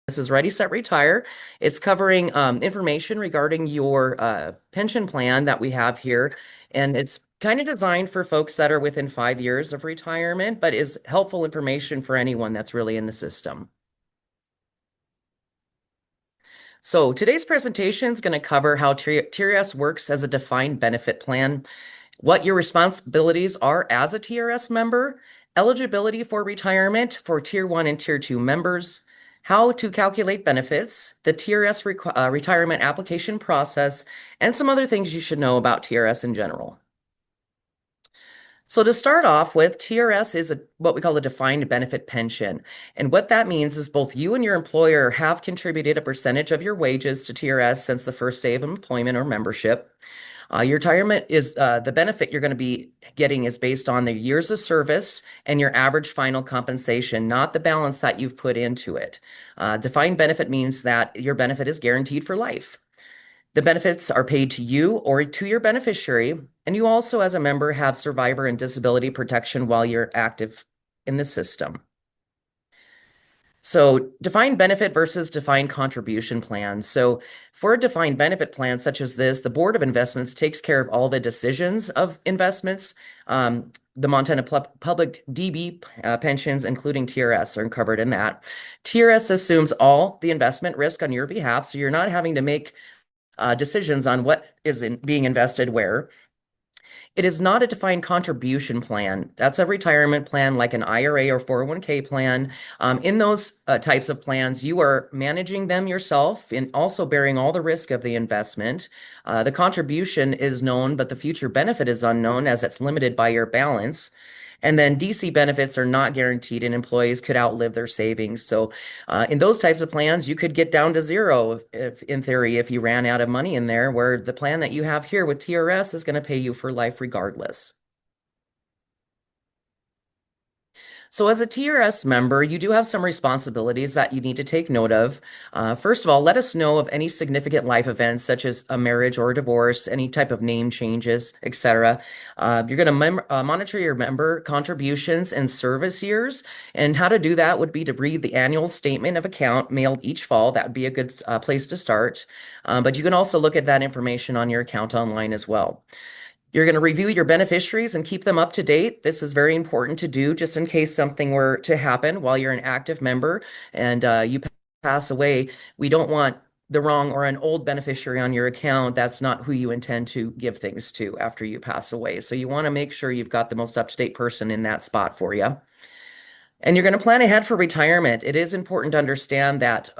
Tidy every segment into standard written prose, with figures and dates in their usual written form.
This is Ready, Set, Retire. It's covering information regarding your pension plan that we have here. And it's kind of designed for folks that are within 5 years of retirement, but is helpful information for anyone that's really in the system. So today's presentation is going to cover how TRS works as a defined benefit plan, what your responsibilities are as a TRS member, eligibility for retirement for Tier 1 and Tier 2 members, how to calculate benefits, the TRS retirement application process, and some other things you should know about TRS in general. So to start off with, TRS is what we call a defined benefit pension. And what that means is both you and your employer have contributed a percentage of your wages to TRS since the first day of employment or membership. Your retirement is the benefit you're going to be getting is based on the years of service and your average final compensation, not the balance that you've put into it. Defined benefit means that your benefit is guaranteed for life. The benefits are paid to you or to your beneficiary, and you also, as a member, have survivor and disability protection while you're active in the system. So, defined benefit versus defined contribution plans. So, for a defined benefit plan such as this, the Board of Investments takes care of all the decisions of investments. The Montana Public DB pensions, including TRS, are covered in that. TRS assumes all the investment risk on your behalf, so you're not having to make decisions on what is being invested where. It is not a defined contribution plan. That's a retirement plan like an IRA or 401k plan. In those types of plans, you are managing them yourself and also bearing all the risk of the investment. The contribution is known, but the future benefit is unknown as it's limited by your balance. And then DC benefits are not guaranteed, and employees could outlive their savings. So, in those types of plans, you could get down to zero, if, in theory, if you ran out of money in there, where the plan that you have here with TRS is going to pay you for life regardless. So, as a TRS member, you do have some responsibilities that you need to take note of. First of all, let us know of any significant life events, such as a marriage or a divorce, any type of name changes, etc. You're going to monitor your member contributions and service years. And how to do that would be to read the annual statement of account mailed each fall. That would be a good place to start. But you can also look at that information on your account online as well. You're going to review your beneficiaries and keep them up to date. This is very important to do just in case something were to happen while you're an active member and you pass away. We don't want the wrong or an old beneficiary on your account. That's not who you intend to give things to after you pass away. So you want to make sure you've got the most up-to-date person in that spot for you. And you're going to plan ahead for retirement. It is important to understand that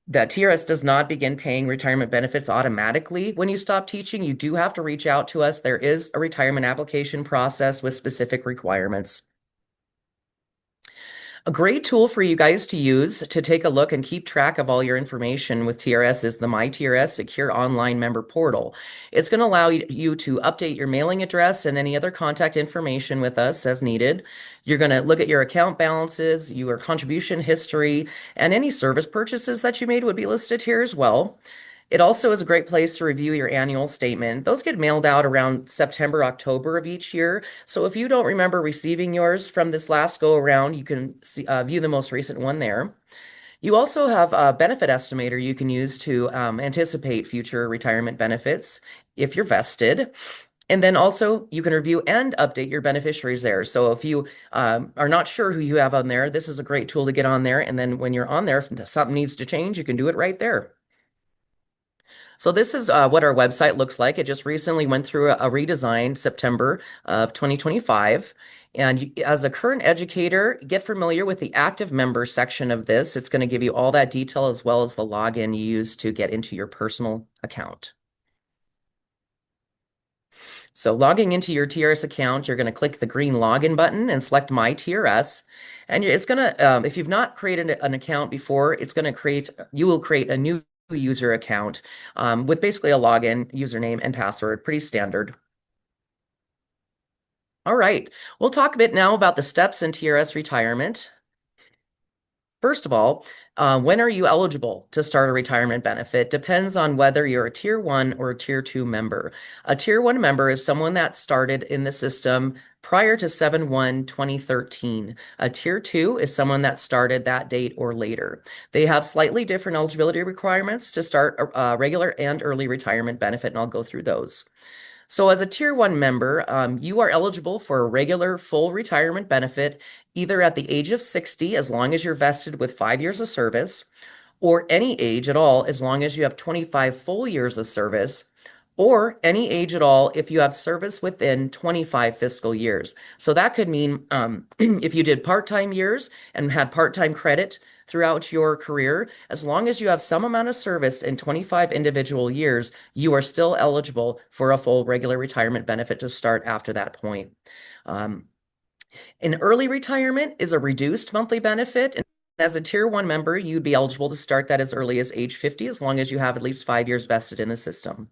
TRS does not begin paying retirement benefits automatically when you stop teaching. You do have to reach out to us. There is a retirement application process with specific requirements. A great tool for you guys to use to take a look and keep track of all your information with TRS is the My TRS Secure Online Member Portal. It's going to allow you to update your mailing address and any other contact information with us as needed. You're going to look at your account balances, your contribution history, and any service purchases that you made would be listed here as well. It also is a great place to review your annual statement. Those get mailed out around September, October of each year. So if you don't remember receiving yours from this last go around, you can view the most recent one there. You also have a benefit estimator you can use to anticipate future retirement benefits if you're vested. And then also you can review and update your beneficiaries there. So if you are not sure who you have on there, this is a great tool to get on there. And then when you're on there, if something needs to change, you can do it right there. So this is what our website looks like. It just recently went through a redesign September of 2025. And as a current educator, get familiar with the active member section of this. It's going to give you all that detail as well as the login you use to get into your personal account. So logging into your TRS account, you're going to click the green login button and select My TRS. And it's going to, if you've not created an account before, it's going to you will create a new user account with basically a login, username, and password, pretty standard. All right, we'll talk a bit now about the steps in TRS retirement. First of all, When are you eligible to start a retirement benefit? Depends on whether you're a tier one or a tier two member. A tier one member is someone that started in the system prior to 7/1/2013. A tier two is someone that started that date or later. They have slightly different eligibility requirements to start a regular and early retirement benefit, and I'll go through those. So, as a Tier 1 member, you are eligible for a regular full retirement benefit either at the age of 60, as long as you're vested with 5 years of service, or any age at all, as long as you have 25 full years of service, or any age at all if you have service within 25 fiscal years. So that could mean if you did part-time years and had part-time credit throughout your career, as long as you have some amount of service in 25 individual years, you are still eligible for a full regular retirement benefit to start after that point. Um, an early retirement is a reduced monthly benefit. And as a Tier 1 member, you'd be eligible to start that as early as age 50, as long as you have at least 5 years vested in the system.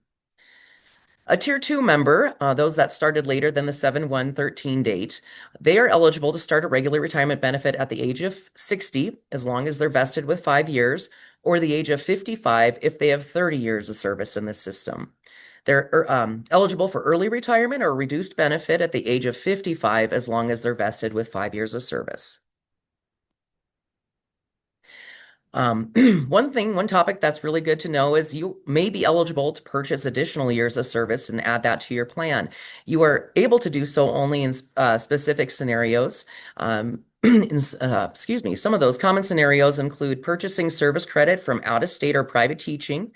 A Tier 2 member, those that started later than the 7/1/13 date, they are eligible to start a regular retirement benefit at the age of 60, as long as they're vested with 5 years, or the age of 55 if they have 30 years of service in this system. They're eligible for early retirement or reduced benefit at the age of 55, as long as they're vested with 5 years of service. Um, one topic that's really good to know is you may be eligible to purchase additional years of service and add that to your plan. You are able to do so only in specific scenarios. Excuse me, some of those common scenarios include purchasing service credit from out of state or private teaching,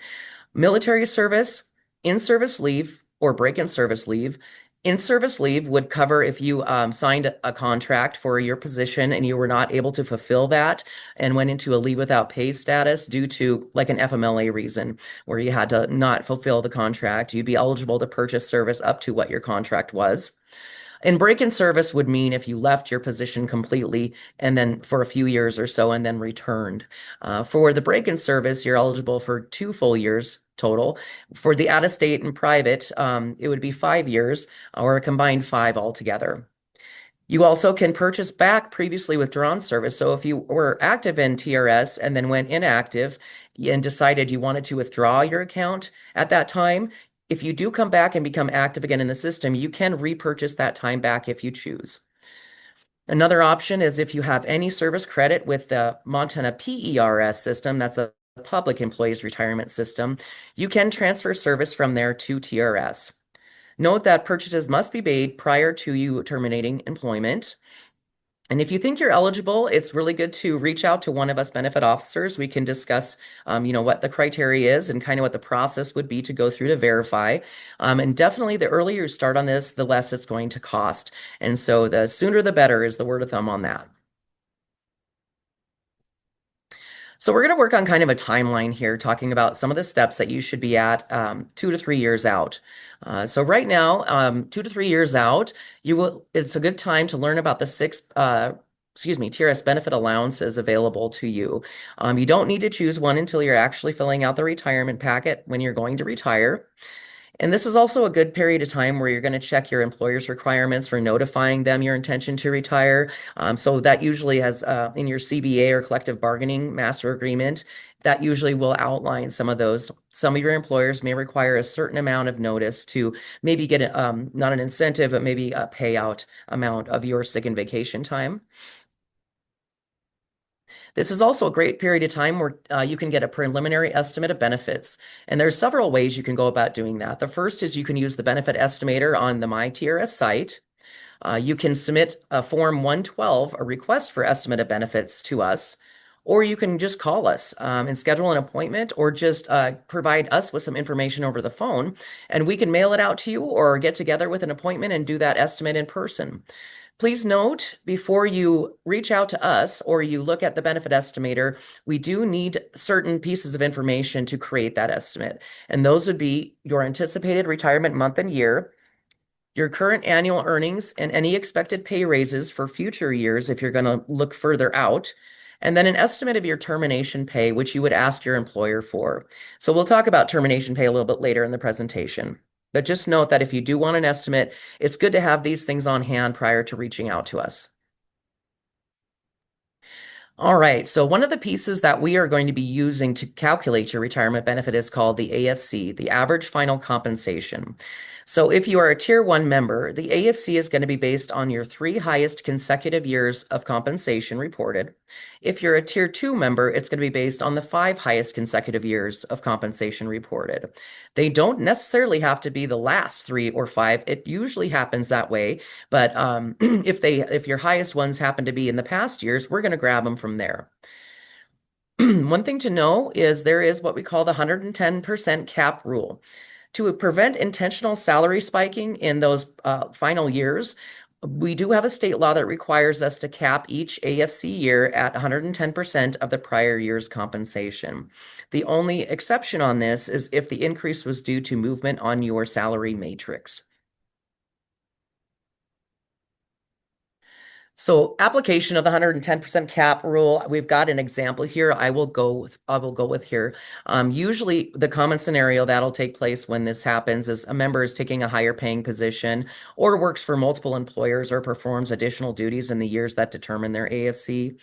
military service, in-service leave, or break-in service leave. In-service leave would cover if you signed a contract for your position and you were not able to fulfill that and went into a leave without pay status due to like an FMLA reason where you had to not fulfill the contract. You'd be eligible to purchase service up to what your contract was. And break-in service would mean if you left your position completely and then for a few years or so and then returned. For the break-in service, you're eligible for 2 full years total. For the out-of-state and private, it would be 5 years or a combined five altogether. You also can purchase back previously withdrawn service. So if you were active in TRS and then went inactive and decided you wanted to withdraw your account at that time, if you do come back and become active again in the system, you can repurchase that time back if you choose. Another option is if you have any service credit with the Montana PERS system, that's a public employees retirement system, you can transfer service from there to TRS. Note that purchases must be made prior to you terminating employment. And if you think you're eligible, it's really good to reach out to one of us benefit officers. We can discuss, what the criteria is and kind of what the process would be to go through to verify. And definitely the earlier you start on this, the less it's going to cost. And so the sooner the better is the word of thumb on that. So we're going to work on kind of a timeline here, talking about some of the steps that you should be at 2 to 3 years out. So right now, 2 to 3 years out, it's a good time to learn about the TRS benefit allowances available to you. You don't need to choose one until you're actually filling out the retirement packet when you're going to retire. And this is also a good period of time where you're going to check your employer's requirements for notifying them your intention to retire. So that usually has in your CBA or collective bargaining master agreement, that usually will outline some of those. Some of your employers may require a certain amount of notice to maybe get not an incentive, but maybe a payout amount of your sick and vacation time. This is also a great period of time where you can get a preliminary estimate of benefits. And there's several ways you can go about doing that. The first is you can use the benefit estimator on the MyTRS site. You can submit a Form 112, a request for estimate of benefits to us, or you can just call us and schedule an appointment or just provide us with some information over the phone, and we can mail it out to you or get together with an appointment and do that estimate in person. Please note before you reach out to us or you look at the benefit estimator, we do need certain pieces of information to create that estimate. And those would be your anticipated retirement month and year, your current annual earnings, and any expected pay raises for future years if you're going to look further out, and then an estimate of your termination pay, which you would ask your employer for. So we'll talk about termination pay a little bit later in the presentation. But just note that if you do want an estimate, it's good to have these things on hand prior to reaching out to us. All right. So one of the pieces that we are going to be using to calculate your retirement benefit is called the AFC, the average final compensation. So if you are a tier one member, the AFC is going to be based on your three highest consecutive years of compensation reported. If you're a tier two member, it's going to be based on the five highest consecutive years of compensation reported. They don't necessarily have to be the last three or five. It usually happens that way. But if your highest ones happen to be in the past years, we're going to grab them from there. One thing to know is there is what we call the 110% cap rule. To prevent intentional salary spiking in those final years, we do have a state law that requires us to cap each AFC year at 110% of the prior year's compensation. The only exception on this is if the increase was due to movement on your salary matrix. So application of the 110% cap rule, we've got an example here. I will go with here. Usually the common scenario that'll take place when this happens is a member is taking a higher paying position or works for multiple employers or performs additional duties in the years that determine their AFC.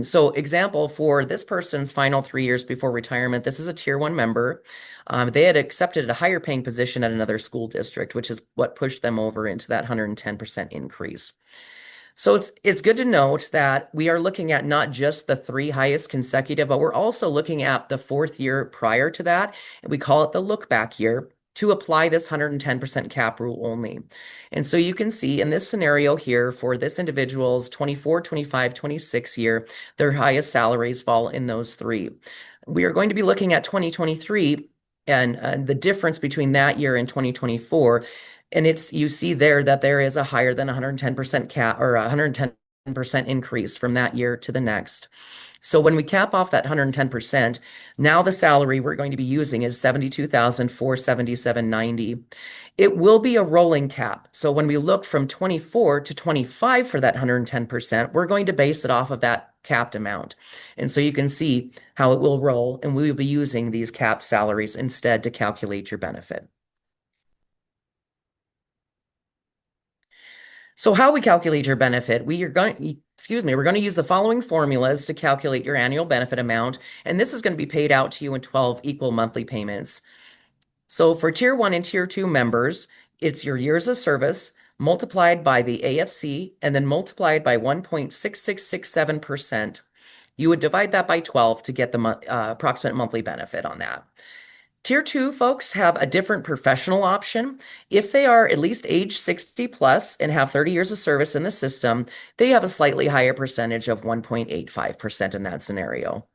So example for this person's final 3 years before retirement, this is a tier one member. They had accepted a higher paying position at another school district, which is what pushed them over into that 110% increase. So it's good to note that we are looking at not just the three highest consecutive, but we're also looking at the fourth year prior to that. And we call it the look back year to apply this 110% cap rule only. And so you can see in this scenario here for this individual's 24, 25, 26 year, their highest salaries fall in those three. We are going to be looking at 2023 and the difference between that year and 2024. And you see there that there is a higher than 110% cap or 110% increase from that year to the next. So when we cap off that 110%, now the salary we're going to be using is 72,477.90. It will be a rolling cap. So when we look from 24 to 25 for that 110%, we're going to base it off of that capped amount. And so you can see how it will roll, and we will be using these capped salaries instead to calculate your benefit. So how we calculate your benefit, we're going to use the following formulas to calculate your annual benefit amount, and this is going to be paid out to you in 12 equal monthly payments. So for tier one and tier two members, it's your years of service multiplied by the AFC and then multiplied by 1.6667%. You would divide that by 12 to get the approximate monthly benefit on that. Tier two folks have a different professional option. If they are at least age 60 plus and have 30 years of service in the system, they have a slightly higher percentage of 1.85% in that scenario.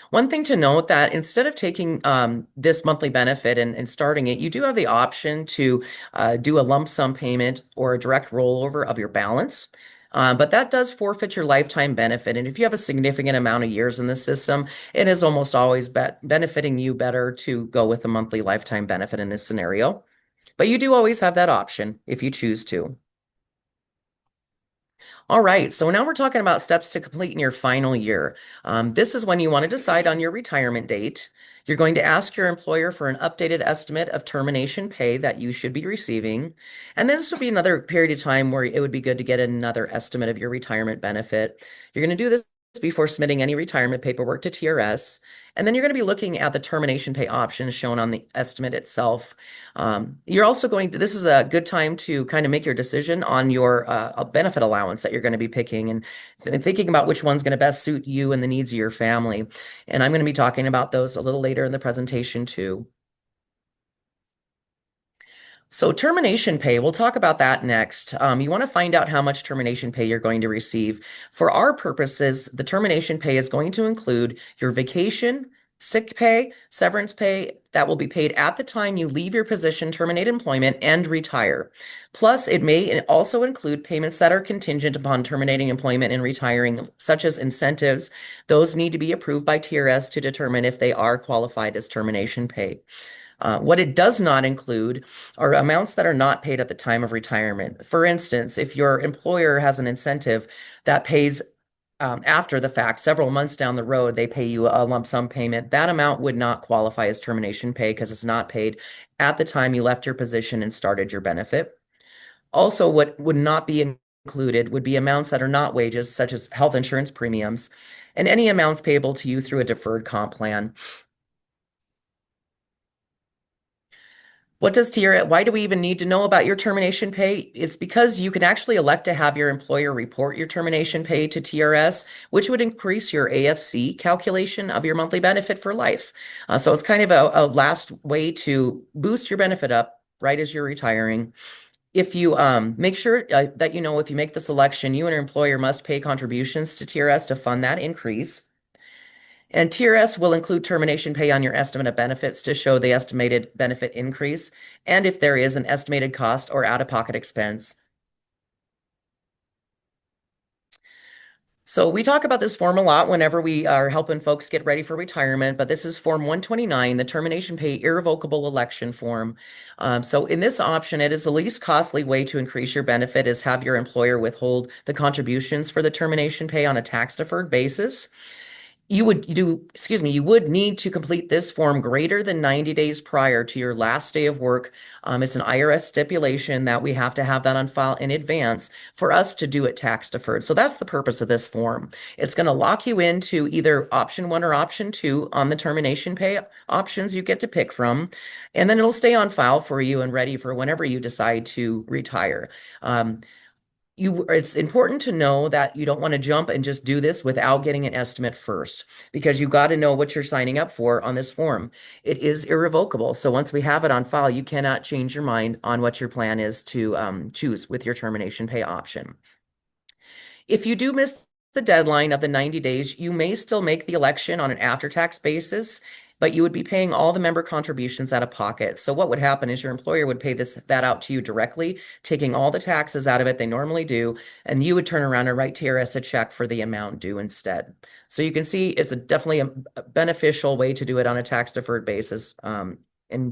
One thing to note that instead of taking this monthly benefit and starting it, you do have the option to do a lump sum payment or a direct rollover of your balance. But that does forfeit your lifetime benefit. And if you have a significant amount of years in the system, it is almost always benefiting you better to go with the monthly lifetime benefit in this scenario. But you do always have that option if you choose to. All right, so now we're talking about steps to complete in your final year. This is when you want to decide on your retirement date. You're going to ask your employer for an updated estimate of termination pay that you should be receiving. And then this will be another period of time where it would be good to get another estimate of your retirement benefit. You're going to do this before submitting any retirement paperwork to TRS. And then you're going to be looking at the termination pay options shown on the estimate itself. This is a good time to kind of make your decision on your benefit allowance that you're going to be picking and thinking about which one's going to best suit you and the needs of your family. And I'm going to be talking about those a little later in the presentation too. So termination pay, we'll talk about that next. You want to find out how much termination pay you're going to receive. For our purposes, the termination pay is going to include your vacation, sick pay, severance pay that will be paid at the time you leave your position, terminate employment, and retire. Plus, it may also include payments that are contingent upon terminating employment and retiring, such as incentives. Those need to be approved by TRS to determine if they are qualified as termination pay. What it does not include are amounts that are not paid at the time of retirement. For instance, if your employer has an incentive that pays after the fact, several months down the road, they pay you a lump sum payment, that amount would not qualify as termination pay because it's not paid at the time you left your position and started your benefit. Also, what would not be included would be amounts that are not wages, such as health insurance premiums, and any amounts payable to you through a deferred comp plan. Why do we even need to know about your termination pay? It's because you can actually elect to have your employer report your termination pay to TRS, which would increase your AFC calculation of your monthly benefit for life. So it's kind of a last way to boost your benefit up right as you're retiring. If you make sure that you know if you make the selection, you and your employer must pay contributions to TRS to fund that increase. And TRS will include termination pay on your estimate of benefits to show the estimated benefit increase and if there is an estimated cost or out-of-pocket expense. So we talk about this form a lot whenever we are helping folks get ready for retirement, but this is Form 129, the termination pay irrevocable election form. So in this option, it is the least costly way to increase your benefit is have your employer withhold the contributions for the termination pay on a tax-deferred basis. You would need to complete this form greater than 90 days prior to your last day of work. It's an IRS stipulation that we have to have that on file in advance for us to do it tax deferred. So that's the purpose of this form. It's going to lock you into either option one or option two on the termination pay options you get to pick from, and then it'll stay on file for you and ready for whenever you decide to retire. It's important to know that you don't want to jump and just do this without getting an estimate first, because you got to know what you're signing up for on this form. It is irrevocable. So once we have it on file, you cannot change your mind on what your plan is to choose with your termination pay option. If you do miss the deadline of the 90 days, you may still make the election on an after-tax basis, but you would be paying all the member contributions out of pocket. So what would happen is your employer would pay that out to you directly, taking all the taxes out of it they normally do, and you would turn around and write TRS a check for the amount due instead. So you can see it's definitely a beneficial way to do it on a tax-deferred basis, and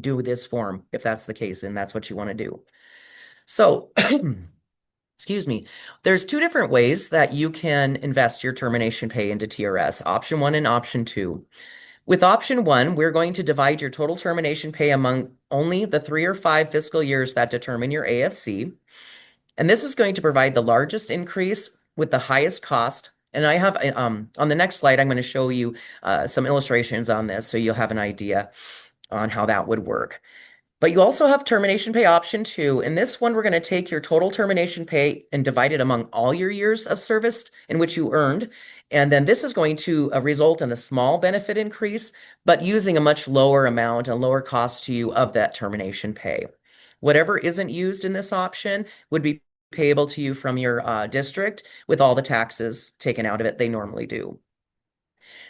do this form if that's the case and that's what you want to do. So excuse me. There's two different ways that you can invest your termination pay into TRS, option one and option two. With option one, we're going to divide your total termination pay among only the 3 or 5 fiscal years that determine your AFC. And this is going to provide the largest increase with the highest cost. And I have, on the next slide, I'm going to show you some illustrations on this so you'll have an idea on how that would work. But you also have termination pay option two. In this one, we're going to take your total termination pay and divide it among all your years of service in which you earned. And then this is going to result in a small benefit increase, but using a much lower amount, a lower cost to you of that termination pay. Whatever isn't used in this option would be payable to you from your district with all the taxes taken out of it they normally do.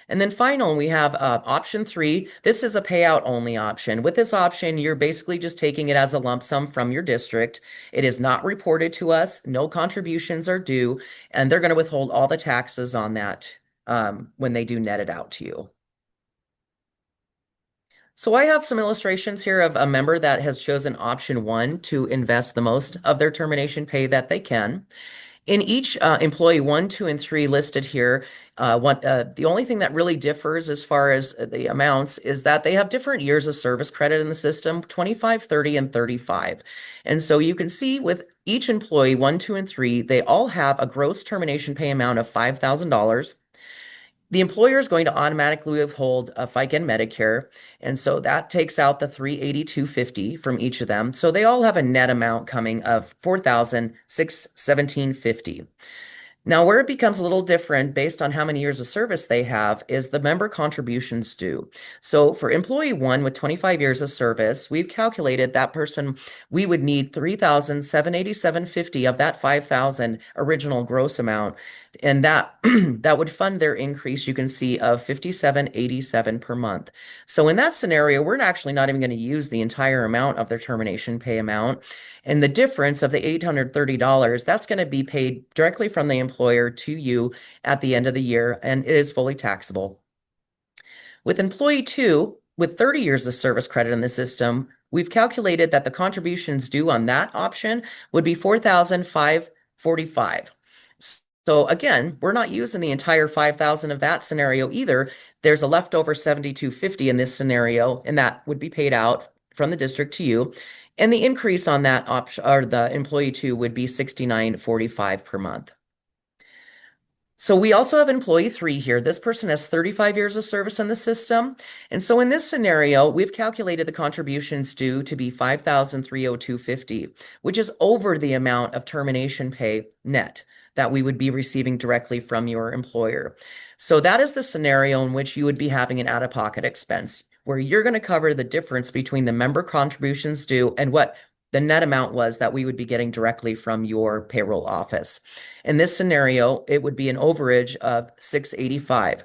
And then final, we have option three. This is a payout only option. With this option, you're basically just taking it as a lump sum from your district. It is not reported to us. No contributions are due, and they're going to withhold all the taxes on that when they do net it out to you. So I have some illustrations here of a member that has chosen option one to invest the most of their termination pay that they can. In each employee one, two, and three listed here, the only thing that really differs as far as the amounts is that they have different years of service credit in the system, 25, 30, and 35. And so you can see with each employee one, two, and three, they all have a gross termination pay amount of $5,000. The employer is going to automatically withhold a FICA and Medicare, and so that takes out the $382.50 from each of them. So they all have a net amount coming of $4,617.50. Now, where it becomes a little different based on how many years of service they have is the member contributions due. So for employee one with 25 years of service, we've calculated that person, we would need $3,787.50 of that $5,000 original gross amount. And that that would fund their increase, you can see, of $57.87 per month. So in that scenario, we're actually not even going to use the entire amount of their termination pay amount. And the difference of the $830, that's going to be paid directly from the employer to you at the end of the year, and it is fully taxable. With employee two, with 30 years of service credit in the system, we've calculated that the contributions due on that option would be $4,545. So again, we're not using the entire 5,000 of that scenario either. There's a leftover 72.50 in this scenario, and that would be paid out from the district to you. And the increase on that option or the employee two would be 69.45 per month. So we also have employee three here. This person has 35 years of service in the system. And so in this scenario, we've calculated the contributions due to be $5,302.50, which is over the amount of termination pay net that we would be receiving directly from your employer. So that is the scenario in which you would be having an out-of-pocket expense, where you're going to cover the difference between the member contributions due and what the net amount was that we would be getting directly from your payroll office. In this scenario, it would be an overage of $685.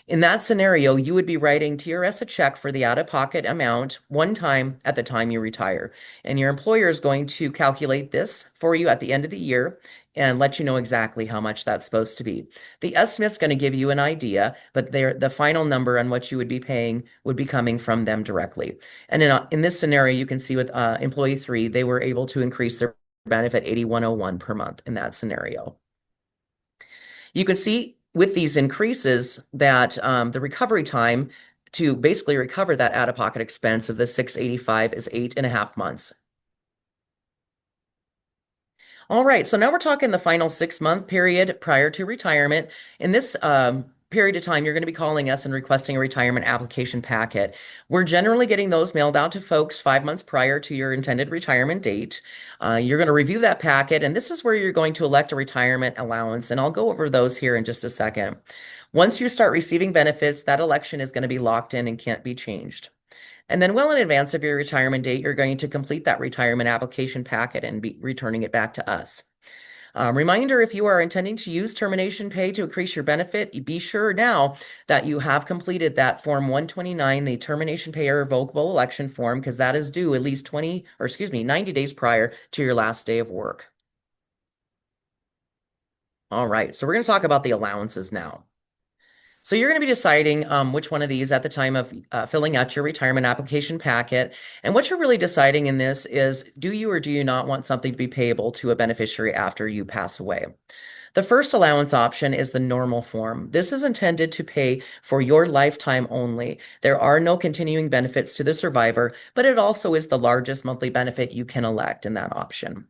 In that scenario, you would be writing TRS a check for the out-of-pocket amount one time at the time you retire. And your employer is going to calculate this for you at the end of the year and let you know exactly how much that's supposed to be. The estimate's going to give you an idea, but the final number on what you would be paying would be coming from them directly. And in this scenario, you can see with employee three, they were able to increase their benefit 8101 per month in that scenario. You can see with these increases that the recovery time to basically recover that out-of-pocket expense of the 685 is 8.5 months. All right, so now we're talking the final 6-month period prior to retirement. In this period of time, you're going to be calling us and requesting a retirement application packet. We're generally getting those mailed out to folks 5 months prior to your intended retirement date. You're going to review that packet, and this is where you're going to elect a retirement allowance, and I'll go over those here in just a second. Once you start receiving benefits, that election is going to be locked in and can't be changed. And then well in advance of your retirement date, you're going to complete that retirement application packet and be returning it back to us. Reminder, if you are intending to use termination pay to increase your benefit, be sure now that you have completed that Form 129, the termination pay or revocable election form, because that is due at least 90 days prior to your last day of work. All right, so we're going to talk about the allowances now. So you're going to be deciding which one of these at the time of filling out your retirement application packet. And what you're really deciding in this is, do you or do you not want something to be payable to a beneficiary after you pass away? The first allowance option is the normal form. This is intended to pay for your lifetime only. There are no continuing benefits to the survivor, but it also is the largest monthly benefit you can elect in that option.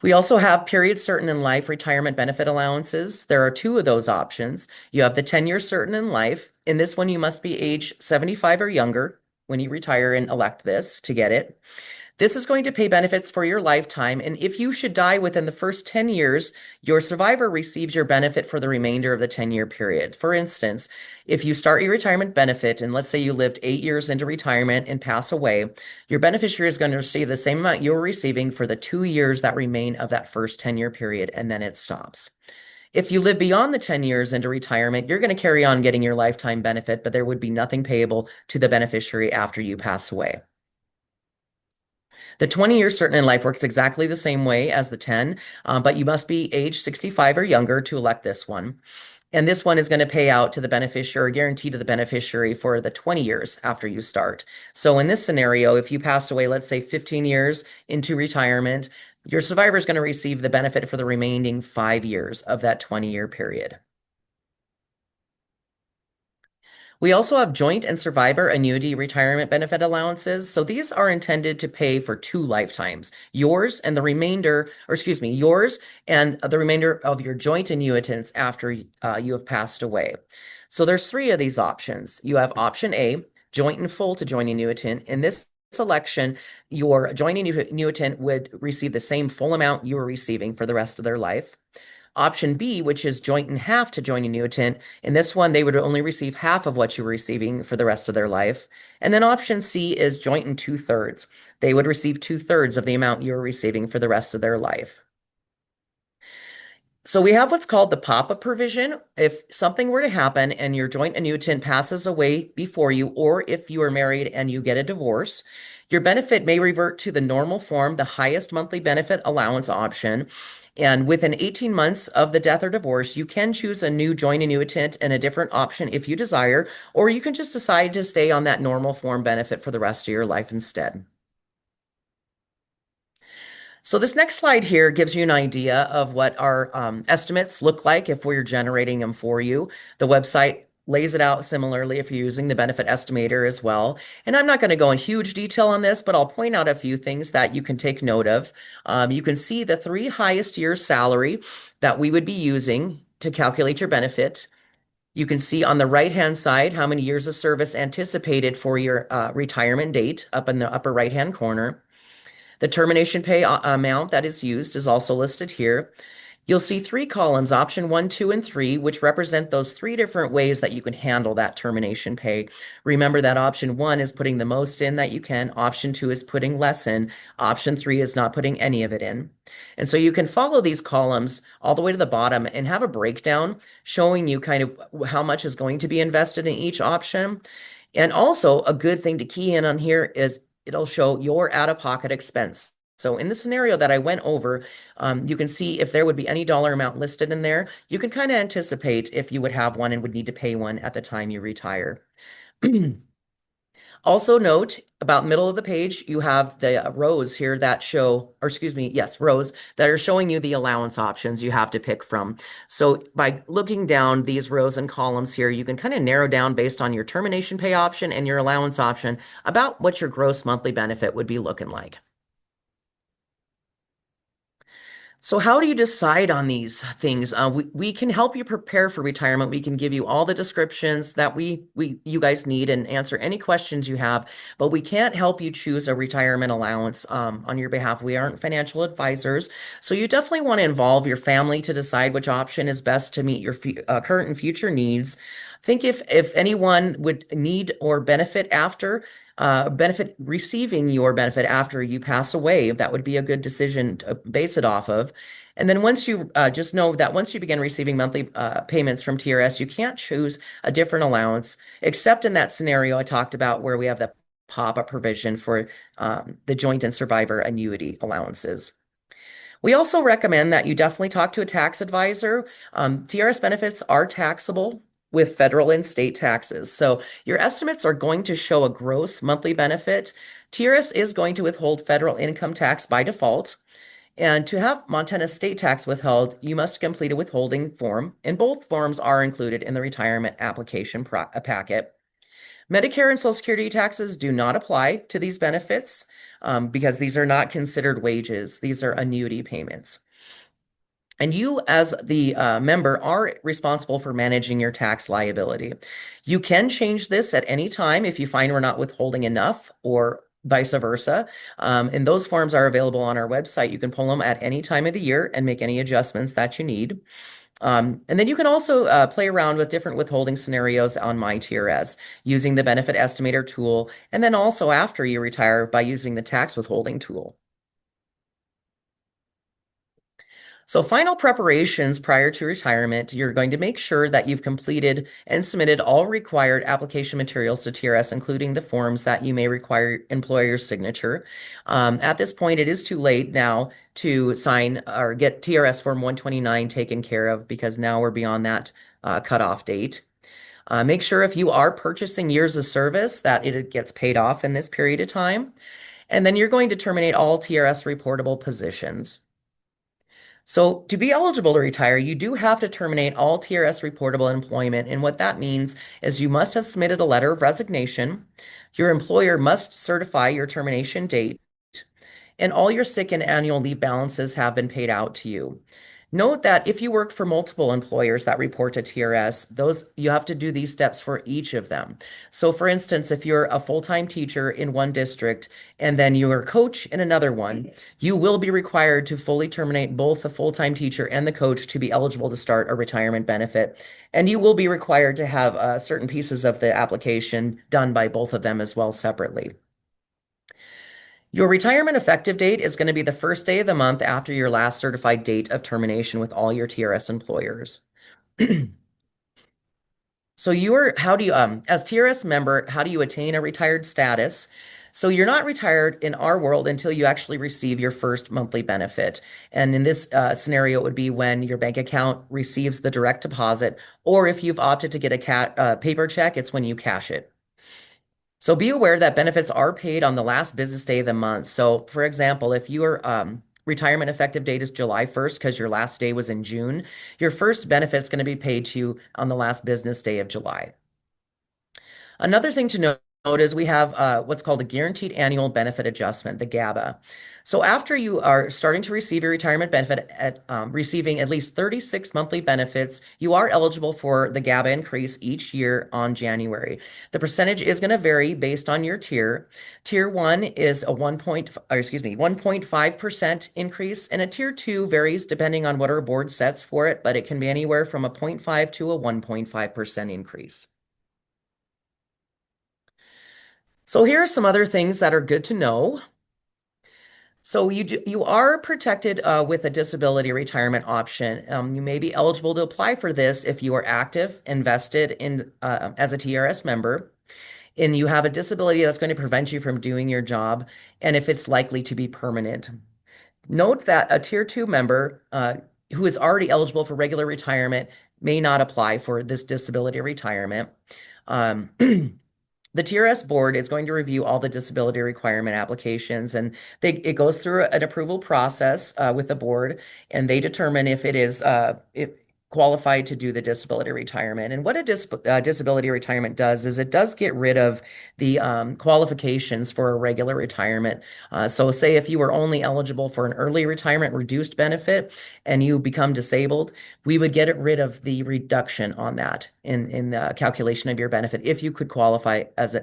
We also have period certain in life retirement benefit allowances. There are two of those options. You have the 10-year certain in life. In this one, you must be age 75 or younger when you retire and elect this to get it. This is going to pay benefits for your lifetime, and if you should die within the first 10 years, your survivor receives your benefit for the remainder of the 10-year period. For instance, if you start your retirement benefit, and let's say you lived 8 years into retirement and pass away, your beneficiary is going to receive the same amount you were receiving for the 2 years that remain of that first 10-year period, and then it stops. If you live beyond the 10 years into retirement, you're going to carry on getting your lifetime benefit, but there would be nothing payable to the beneficiary after you pass away. The 20-year certain in life works exactly the same way as the 10, but you must be age 65 or younger to elect this one. And this one is going to pay out to the beneficiary, or guarantee to the beneficiary for the 20 years after you start. So in this scenario, if you passed away, let's say 15 years into retirement, your survivor is going to receive the benefit for the remaining 5 years of that 20-year period. We also have joint and survivor annuity retirement benefit allowances. So these are intended to pay for 2 lifetimes, yours and the remainder, or excuse me, yours and the remainder of your joint annuitants after you have passed away. So there's 3 of these options. You have option A, joint and full to joint annuitant. In this selection, your joint annuitant would receive the same full amount you were receiving for the rest of their life. Option B, which is joint and half to joint annuitant. In this one, they would only receive half of what you were receiving for the rest of their life. And then option C is joint and 2/3. They would receive 2/3 of the amount you were receiving for the rest of their life. So we have what's called the pop-up provision. If something were to happen and your joint annuitant passes away before you, or if you are married and you get a divorce, your benefit may revert to the normal form, the highest monthly benefit allowance option. And within 18 months of the death or divorce, you can choose a new joint annuitant and a different option if you desire, or you can just decide to stay on that normal form benefit for the rest of your life instead. So this next slide here gives you an idea of what our estimates look like if we're generating them for you. The website lays it out similarly if you're using the benefit estimator as well. And I'm not going to go in huge detail on this, but I'll point out a few things that you can take note of. You can see the three highest years' salary that we would be using to calculate your benefit. You can see on the right-hand side how many years of service anticipated for your retirement date up in the upper right-hand corner. The termination pay amount that is used is also listed here. You'll see three columns, option 1, 2, and 3, which represent those three different ways that you can handle that termination pay. Remember that option 1 is putting the most in that you can, option 2 is putting less in, option 3 is not putting any of it in. And so you can follow these columns all the way to the bottom and have a breakdown showing you kind of how much is going to be invested in each option. And also, a good thing to key in on here is it'll show your out-of-pocket expense. So in the scenario that I went over, you can see if there would be any dollar amount listed in there. You can kind of anticipate if you would have one and would need to pay one at the time you retire. Also note about middle of the page, you have the rows here that show, or excuse me, yes, rows that are showing you the allowance options you have to pick from. So by looking down these rows and columns here, you can kind of narrow down based on your termination pay option and your allowance option about what your gross monthly benefit would be looking like. So how do you decide on these things? We can help you prepare for retirement. We can give you all the descriptions that you guys need and answer any questions you have, but we can't help you choose a retirement allowance on your behalf. We aren't financial advisors, so you definitely want to involve your family to decide which option is best to meet your current and future needs. Think if anyone would need or benefit receiving your benefit after you pass away, that would be a good decision to base it off of. And then once you just know that once you begin receiving monthly payments from TRS, you can't choose a different allowance, except in that scenario I talked about where we have the pop-up provision for the joint and survivor annuity allowances. We also recommend that you definitely talk to a tax advisor. TRS benefits are taxable with federal and state taxes. So your estimates are going to show a gross monthly benefit. TRS is going to withhold federal income tax by default. And to have Montana state tax withheld, you must complete a withholding form, and both forms are included in the retirement application packet. Medicare and Social Security taxes do not apply to these benefits because these are not considered wages. These are annuity payments. And you, as the member, are responsible for managing your tax liability. You can change this at any time if you find we're not withholding enough or vice versa. And those forms are available on our website. You can pull them at any time of the year and make any adjustments that you need. And then you can also play around with different withholding scenarios on MyTRS using the benefit estimator tool, and then also after you retire by using the tax withholding tool. So final preparations prior to retirement, you're going to make sure that you've completed and submitted all required application materials to TRS, including the forms that you may require employer's signature. At this point, it is too late now to sign or get TRS Form 129 taken care of because now we're beyond that cutoff date. Make sure if you are purchasing years of service that it gets paid off in this period of time. And then you're going to terminate all TRS reportable positions. So to be eligible to retire, you do have to terminate all TRS reportable employment. And what that means is you must have submitted a letter of resignation. Your employer must certify your termination date, and all your sick and annual leave balances have been paid out to you. Note that if you work for multiple employers that report to TRS, you have to do these steps for each of them. So for instance, if you're a full-time teacher in one district and then you're a coach in another one, you will be required to fully terminate both the full-time teacher and the coach to be eligible to start a retirement benefit. And you will be required to have certain pieces of the application done by both of them as well separately. Your retirement effective date is going to be the first day of the month after your last certified date of termination with all your TRS employers. So as TRS member, how do you attain a retired status? So you're not retired in our world until you actually receive your first monthly benefit. And in this scenario, it would be when your bank account receives the direct deposit, or if you've opted to get a paper check, it's when you cash it. So be aware that benefits are paid on the last business day of the month. So for example, if you are retirement effective date is July 1st because your last day was in June, your first benefit's going to be paid to you on the last business day of July. Another thing to note is we have what's called a guaranteed annual benefit adjustment, the GABA. So after you are starting to receive your retirement benefit at receiving at least 36 monthly benefits, you are eligible for the GABA increase each year on January. The percentage is going to vary based on your tier. Tier 1 is a 1.5% increase, and a tier 2 varies depending on what our board sets for it, but it can be anywhere from a 0.5 to a 1.5% increase. So here are some other things that are good to know. So you are protected with a disability retirement option. You may be eligible to apply for this if you are active, invested in as a TRS member, and you have a disability that's going to prevent you from doing your job, and if it's likely to be permanent. Note that a Tier 2 member who is already eligible for regular retirement may not apply for this disability retirement. Um, The TRS board is going to review all the disability requirement applications, and it goes through an approval process with the board, and they determine if it is qualified to do the disability retirement. And what a disability retirement does is it does get rid of the qualifications for a regular retirement. So say if you were only eligible for an early retirement reduced benefit and you become disabled, we would get rid of the reduction on that in the calculation of your benefit if you could qualify as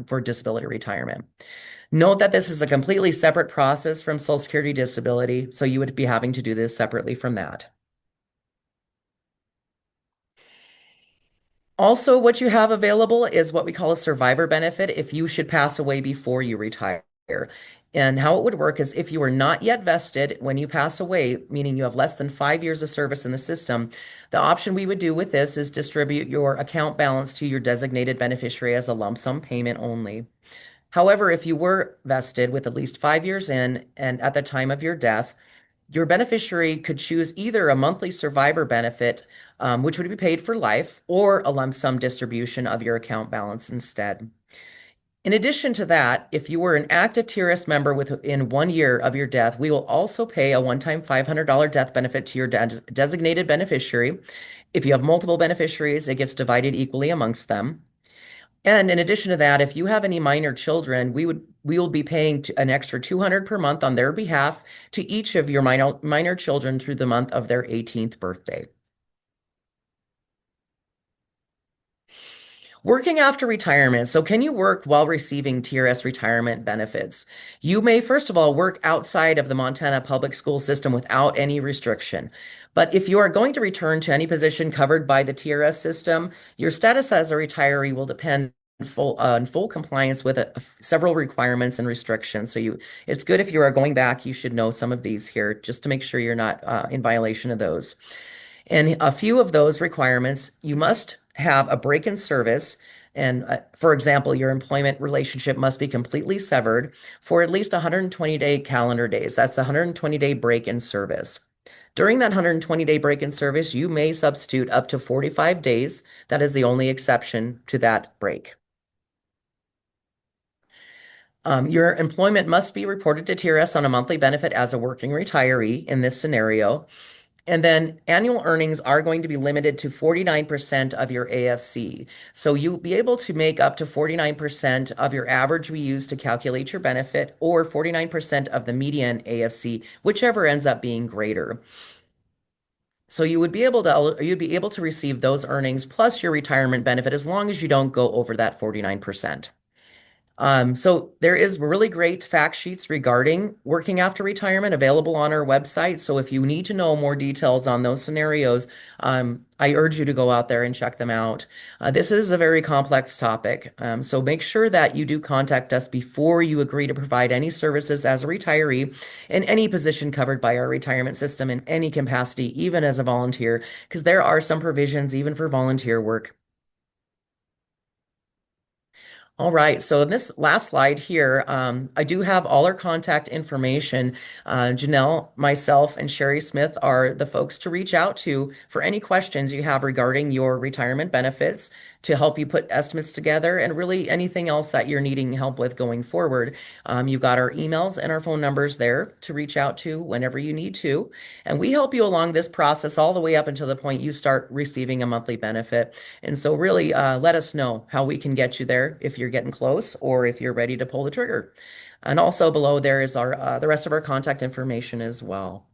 for disability retirement. Note that this is a completely separate process from Social Security disability, so you would be having to do this separately from that. Also, what you have available is what we call a survivor benefit if you should pass away before you retire. And how it would work is if you are not yet vested when you pass away, meaning you have less than 5 years of service in the system, the option we would do with this is distribute your account balance to your designated beneficiary as a lump sum payment only. However, if you were vested with at least 5 years in and at the time of your death, your beneficiary could choose either a monthly survivor benefit, which would be paid for life, or a lump sum distribution of your account balance instead. In addition to that, if you were an active TRS member within 1 year of your death, we will also pay a one-time $500 death benefit to your designated beneficiary. If you have multiple beneficiaries, it gets divided equally amongst them. And in addition to that, if you have any minor children, we will be paying an extra $200 per month on their behalf to each of your minor children through the month of their 18th birthday. Working after retirement. So, can you work while receiving TRS retirement benefits? You may, first of all, work outside of the Montana public school system without any restriction. But if you are going to return to any position covered by the TRS system, your status as a retiree will depend on full compliance with several requirements and restrictions. So, it's good if you are going back, you should know some of these here just to make sure you're not in violation of those. And a few of those requirements, you must have a break in service. And for example, your employment relationship must be completely severed for at least 120-day calendar days. That's a 120-day break in service. During that 120-day break in service, you may substitute up to 45 days. That is the only exception to that break. Your employment must be reported to TRS on a monthly benefit as a working retiree in this scenario. And then annual earnings are going to be limited to 49% of your AFC. So you'll be able to make up to 49% of your average we use to calculate your benefit, or 49% of the median AFC, whichever ends up being greater. So you'd be able to receive those earnings plus your retirement benefit as long as you don't go over that 49%. So there is really great fact sheets regarding working after retirement available on our website. So if you need to know more details on those scenarios, I urge you to go out there and check them out. This is a very complex topic. So make sure that you do contact us before you agree to provide any services as a retiree in any position covered by our retirement system in any capacity, even as a volunteer, because there are some provisions even for volunteer work. All right, so in this last slide here, I do have all our contact information. Janelle, myself, and Sherry Smith are the folks to reach out to for any questions you have regarding your retirement benefits. to help you put estimates together and really anything else that you're needing help with going forward. You've got our emails and our phone numbers there to reach out to whenever you need to. And we help you along this process all the way up until the point you start receiving a monthly benefit. And so, really, let us know how we can get you there if you're getting close or if you're ready to pull the trigger. And also below there is our the rest of our contact information as well.